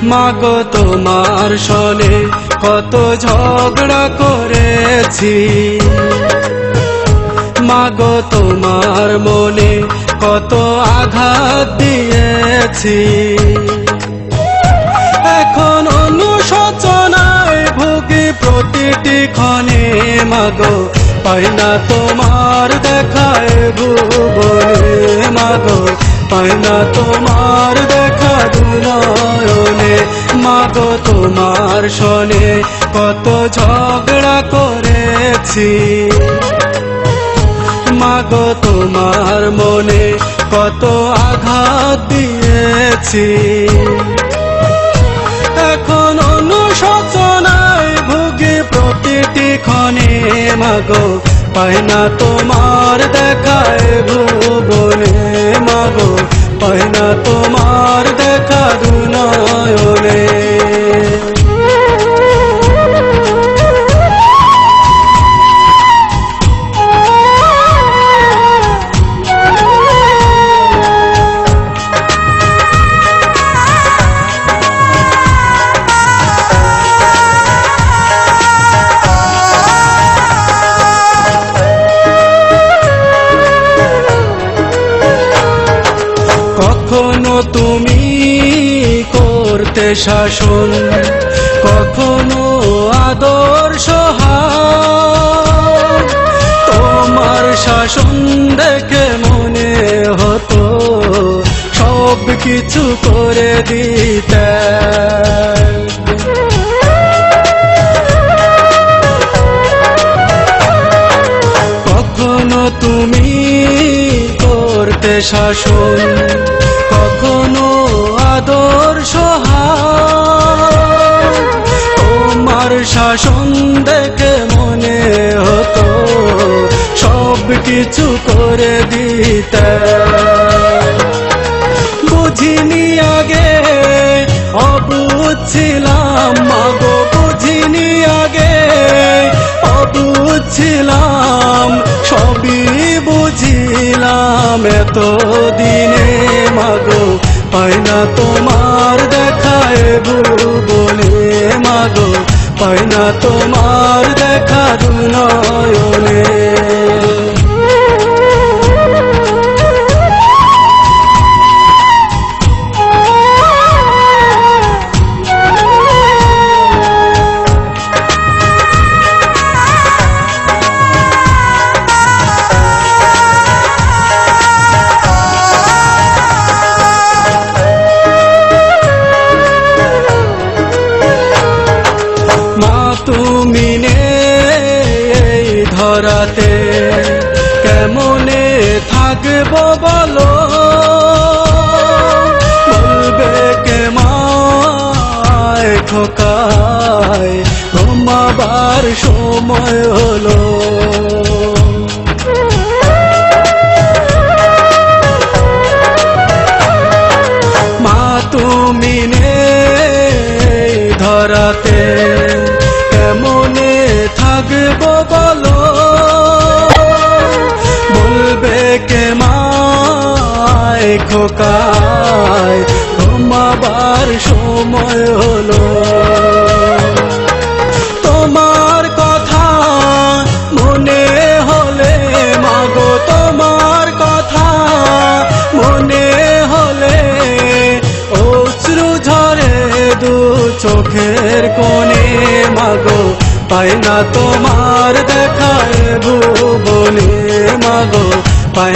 মাগো তোমার সনে কত ঝগড়া করেছি, মাগো তোমার মনে কত আঘাত দিয়েছি। এখন অনুশোচনায় ভুগি প্রতিটি ক্ষণে, মাগো পাই না তোমার দেখায় ভুবনে, মাগো পাই না তোমার দেখা দুনয়নে। মাগো তোমার সনে কত ঝগড়া করেছি, মাগো তোমার মনে কত আঘাত দিয়েছি। এখন অনুশোচনায় ভুগি প্রতিটি ক্ষণে, মাগো পাই না তোমার দেখায় ভুবনে, মাগো পাই না তোমার দেখা দুনয়নে। কখনো তুমি করতে শাসন, কখনো আদর্শ হার, তোমার শাসন দেখে মনে হতো সব কিছু করে দিতে। কখনো তুমি করতে শাসন, কখনো আদর্শ হার, তোমার শাসন দেখে মনে হতো সব কিছু করে দিতে। বুঝিনি আগে অবুঝ ছিলাম, মাগো বুঝিনি আগে অবুঝ ছিলাম, সবই বুঝিলাম এতদিনে। মাগো পাই না তোমার দেখায় ভুবনে, মাগো পাই না তোমার দেখা দুনয়নে। তুমি নেই ধরাতে কেমনে থাকবো বলো, বলবে কে মায় খোকায় ঘুমাবার সময় হলো। মা তুমি নেই ধরাতে কেমনে থাকবো বলো, বলবে কে মায় খোকায় ঘুমাবার সময় হলো। তোমার কথা মনে হলে, মাগো তোমার কথা মনে হলে অশ্রু ঝরে দু চোখের কোণে। মাগো পাই না তোমার দেখায় ভুবনে, মাগো পাই